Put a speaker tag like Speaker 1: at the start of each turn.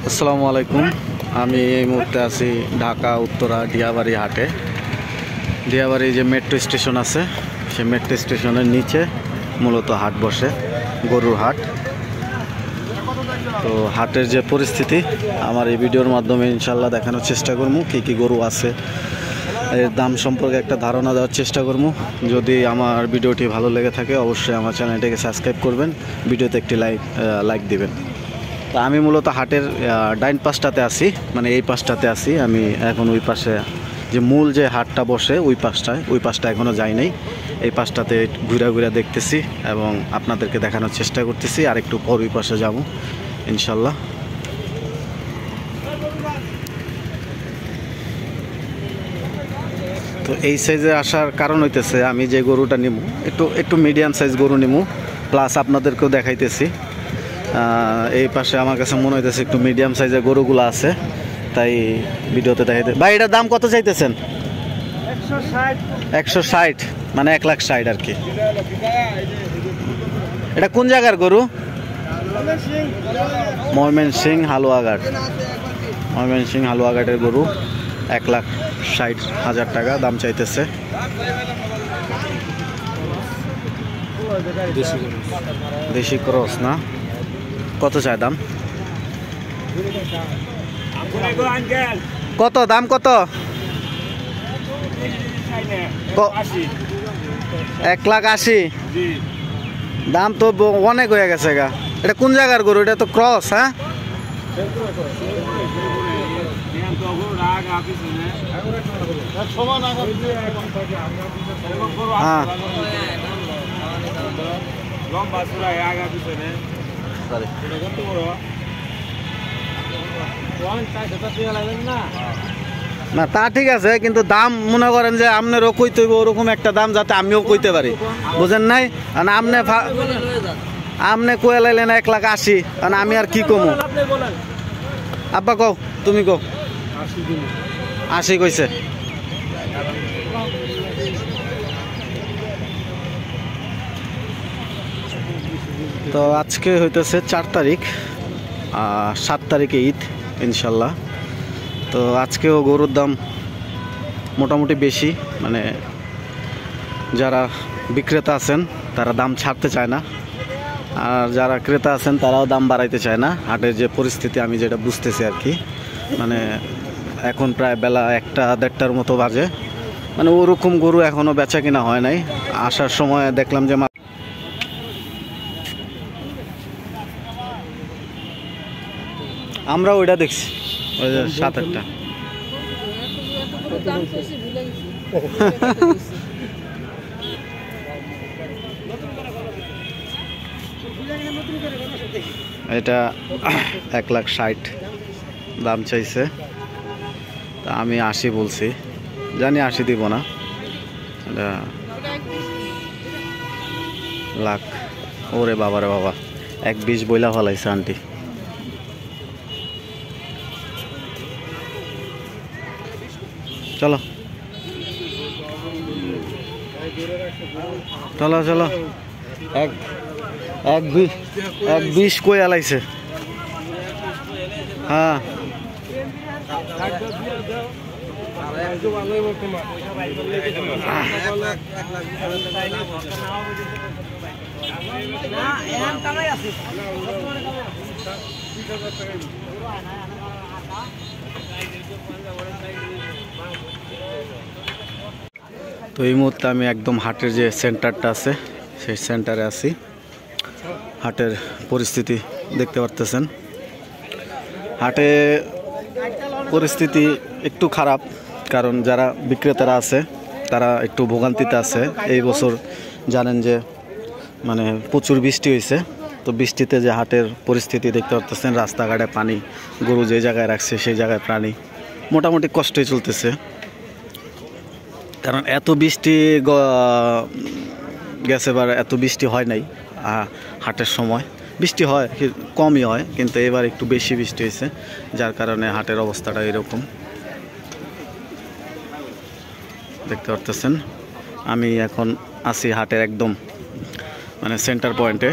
Speaker 1: আসসালামু আলাইকুম। আমি এই মুহূর্তে আছি ঢাকা উত্তরা ডিয়াবাড়ি হাটে। ডিয়াবাড়ি যে মেট্রো স্টেশন আছে, সেই মেট্রো স্টেশনের নিচে মূলত হাট বসে, গরুর হাট। তো হাটের যে পরিস্থিতি আমার এই ভিডিওর মাধ্যমে ইনশাল্লাহ দেখানোর চেষ্টা করবো, কী কী গরু আছে, এর দাম সম্পর্কে একটা ধারণা দেওয়ার চেষ্টা করবো। যদি আমার ভিডিওটি ভালো লেগে থাকে অবশ্যই আমার চ্যানেলটিকে সাবস্ক্রাইব করবেন, ভিডিওতে একটি লাইক দিবেন। তো আমি মূলত হাটের ডাইন পাশটাতে আছি, মানে এই পাশটাতে আছি আমি এখন। ওই পাশে যে মূল যে হাটটা বসে ওই পাশটা এখনও যাই নাই। এই পাশটাতে ঘুরে ঘুরে দেখতেছি এবং আপনাদেরকে দেখানোর চেষ্টা করতেছি। আর একটু পর ওই পাশে যাব ইনশাল্লাহ। তো এই সাইজে আসার কারণ হইতেছে আমি যে গরুটা নিব একটু মিডিয়াম সাইজ গরু নিব, প্লাস আপনাদেরকেও দেখাইতেছি। এই পাশে আমার কাছে মনে হইতেছে একটু মিডিয়াম সাইজের গরুগুলো আছে, তাই ভিডিওতে দেখাইতে। ভাই এটার দাম কত চাইতেছেন? 160, মানে 1,60,000 আর কি। এটা কোন জায়গার গরু? ময়মনসিংহ হালুয়াঘাট। ময়মনসিংহ হালুয়াঘাটের গরু 1,60,000 টাকা দাম চাইতেছে। দেশি ক্রস না? কত চায় দাম? কত দাম? কত? 1,80,000 দাম তো অনেক হয়ে গেছে গা। এটা কোন জায়গার গরু? এটা তো ক্রস। হ্যাঁ, হ্যাঁ না, তা ঠিক আছে, কিন্তু দাম মনে করেন যে আপনারও কইতে হইব ওরকম একটা দাম যাতে আমিও কইতে পারি, বুঝেন নাই? আর আপনি কয়ে লাইলেন 1,80,000, কারণ আমি আর কি কমু? আব্বা কও, তুমি কও। 80 কইছে। তো আজকে হইতেছে 4 তারিখ, 7 তারিখে ঈদ ইনশাল্লাহ। তো আজকেও গরুর দাম মোটামুটি বেশি, মানে যারা বিক্রেতা আছেন তারা দাম ছাড়তে চায় না, আর যারা ক্রেতা আছেন তারাও দাম বাড়াইতে চায় না। হাটের যে পরিস্থিতি আমি যেটা বুঝতেছি আর কি, মানে এখন প্রায় বেলা 1-1:30টার মতো বাজে, মানে ওরকম গরু এখনও বেচা কিনা হয় নাই। আসার সময় দেখলাম যে আমরা ওইটা দেখছি, ওই যে 7-8টা। এটা 1,60,000 দাম চাইছে, তা আমি 80 বলছি, জানি 80 দিব না। এটা লাখ। ওরে বাবারে বাবা, 1,20 বইলা ফেলাইছে আন্টি। চলো চলো চলো, 1,20 কই আলাইছে। হ্যাঁ, তো এই মুহূর্তে আমি একদম হাটের যে সেন্টারটা আছে সেই সেন্টারে আছি। হাটের পরিস্থিতি দেখতে পারতেছেন। হাটে পরিস্থিতি একটু খারাপ, কারণ যারা বিক্রেতারা আছে তারা একটু ভোগান্তিতে আছে। এই বছর জানেন যে মানে প্রচুর বৃষ্টি হয়েছে, তো বৃষ্টিতে যে হাটের পরিস্থিতি দেখতে পারতেছেন, রাস্তাঘাটে পানি, গরু যে জায়গায় রাখছে সেই জায়গায় পানি, মোটামুটি কষ্টই চলতেছে। কারণ এত বৃষ্টি গেছে, এবার এত বৃষ্টি হয় নাই। হাটের সময় বৃষ্টি হয়, কমই হয়, কিন্তু এবার একটু বেশি বৃষ্টি হয়েছে, যার কারণে হাটের অবস্থাটা এরকম দেখতে পারতেছেন। আমি এখন আছি হাটের একদম মানে সেন্টার পয়েন্টে।